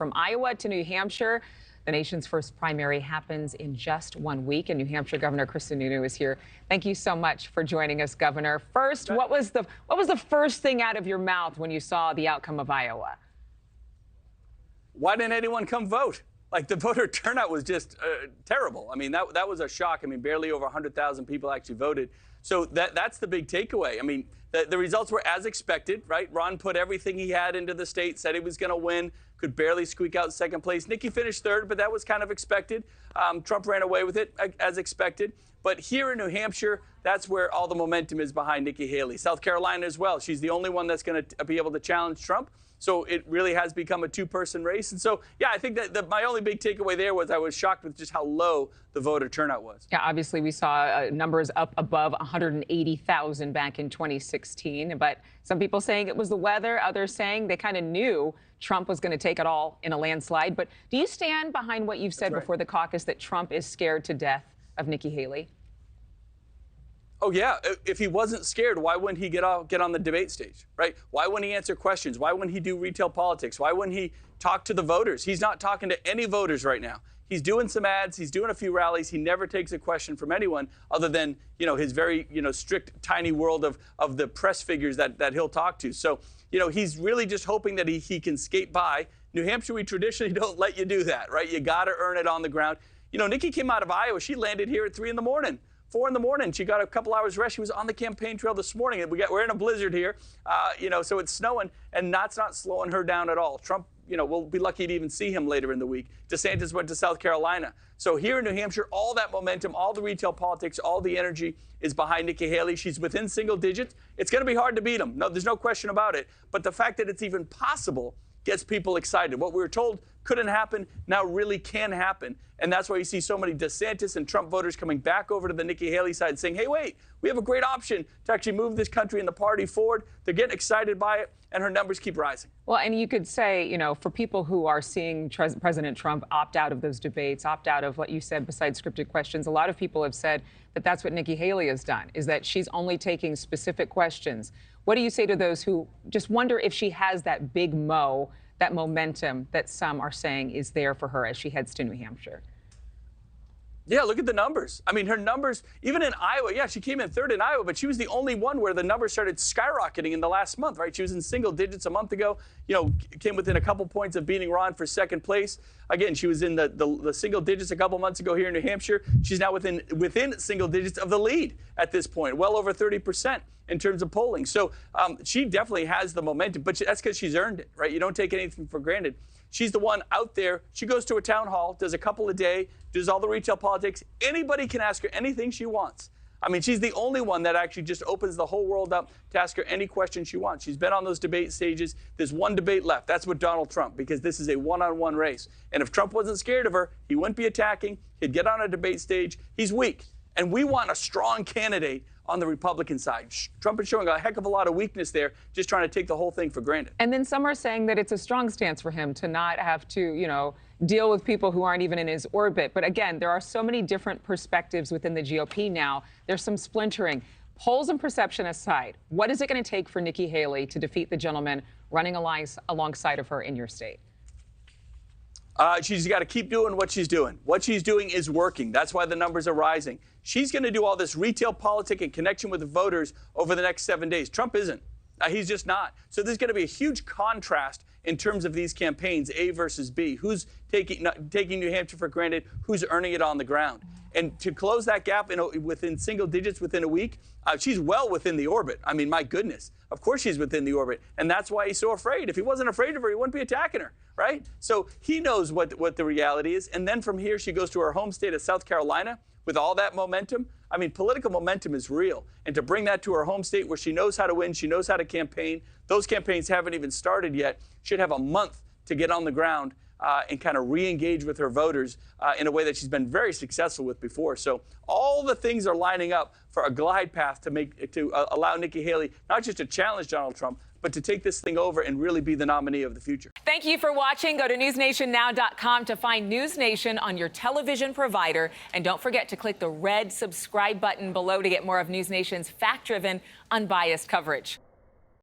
From Iowa to New Hampshire, the nation's first primary happens in just 1 week, and New Hampshire Governor Sununu is here. Thank you so much for joining us, Governor. First, what was the first thing out of your mouth when you saw the outcome of Iowa? Why didn't anyone come vote? Like, the voter turnout was just terrible. I mean, that was a shock. I mean, barely over 100,000 people actually voted. So that's the big takeaway. I mean, the results were as expected, right? Ron put everything he had into the state, said he was going to win, could barely squeak out second place. Nikki finished third, but that was kind of expected. Trump ran away with it as expected. But here in New Hampshire, that's where all the momentum is behind Nikki Haley. South Carolina as well. She's the only one that's going to be able to challenge Trump. So it really has become a two-person race. And so, yeah, I think that my only big takeaway there was I was shocked with just how low the voter turnout was. Yeah, obviously we saw numbers up above 180,000 back in 2016. But some people saying it was the weather, others saying they kind of knew Trump was going to take it all in a landslide. But do you stand behind what you've said before the caucus, that Trump is scared to death of Nikki Haley? Oh, yeah. If he wasn't scared, why wouldn't he get on the debate stage, right? Why wouldn't he answer questions? Why wouldn't he do retail politics? Why wouldn't he talk to the voters? He's not talking to any voters right now. He's doing some ads. He's doing a few rallies. He never takes a question from anyone other than, his very, strict, tiny world of the press figures that he'll talk to. So, he's really just hoping that he can skate by. New Hampshire, we traditionally don't let you do that, right? You got to earn it on the ground. Nikki came out of Iowa. She landed here at 3 in the morning. 4 in the morning. She got a couple hours rest. She was on the campaign trail this morning. We're in a blizzard here, so it's snowing, and that's not slowing her down at all. Trump, we'll be lucky to even see him later in the week. DeSantis went to South Carolina. So here in New Hampshire, all that momentum, all the retail politics, all the energy is behind Nikki Haley. She's within single digits. It's going to be hard to beat him. No, there's no question about it. But the fact that it's even possible gets people excited. What we were told couldn't happen now really can happen. And that's why you see so many DeSantis and Trump voters coming back over to the Nikki Haley side saying, hey, wait, we have a great option to actually move this country and the party forward. They're getting excited by it, and her numbers keep rising. Well, and you could say, for people who are seeing President Trump opt out of those debates, opt out of what you said besides scripted questions, a lot of people have said that that's what Nikki Haley has done, is that she's only taking specific questions. What do you say to those who just wonder if she has that big that momentum that some are saying is there for her as she heads to New Hampshire? Yeah, look at the numbers. I mean, her numbers, even in Iowa, yeah, she came in third in Iowa, but she was the only one where the numbers started skyrocketing in the last month, right? She was in single digits a month ago, came within a couple points of beating Ron for second place. Again, she was in the single digits a couple months ago here in New Hampshire. She's now within single digits of the lead at this point, well over 30% in terms of polling. So she definitely has the momentum, but that's because she's earned it, right? You don't take anything for granted. She's the one out there. She goes to a town hall, does a couple a day, does all the retail politics. Anybody can ask her anything she wants. I mean, she's the only one that actually just opens the whole world up to ask her any question she wants. She's been on those debate stages. There's one debate left. That's with Donald Trump, because this is a one-on-one race. And if Trump wasn't scared of her, he wouldn't be attacking. He'd get on a debate stage. He's weak. And we want a strong candidate on the Republican side. Trump is showing a heck of a lot of weakness there, just trying to take the whole thing for granted. And then some are saying that it's a strong stance for him to not have to, deal with people who aren't even in his orbit. But again, there are so many different perspectives within the GOP now. There's some splintering. Polls and perception aside, what is it going to take for Nikki Haley to defeat the gentleman running alongside of her in your state? She's got to keep doing what she's doing. What she's doing is working. That's why the numbers are rising. She's going to do all this retail politic and connection with the voters over the next 7 days. Trump isn't. He's just not. So there's going to be a huge contrast in terms of these campaigns, A versus B. Who's taking New Hampshire for granted? Who's earning it on the ground? And to close that gap within single digits within a week, she's well within the orbit. I mean, my goodness. Of course she's within the orbit. And that's why he's so afraid. If he wasn't afraid of her, he wouldn't be attacking her, right? So he knows what the reality is. And then from here, she goes to her home state of South Carolina with all that momentum. I mean, political momentum is real. And to bring that to her home state where she knows how to win, she knows how to campaign. Those campaigns haven't even started yet. She'd have a month to get on the ground and kind of re-engage with her voters in a way that she's been very successful with before. So all the things are lining up for a glide path to allow Nikki Haley not just to challenge Donald Trump, but to take this thing over and really be the nominee of the future. Thank you for watching. Go to newsnationnow.com to find NewsNation on your television provider. And don't forget to click the red subscribe button below to get more of NewsNation's fact-driven, unbiased coverage.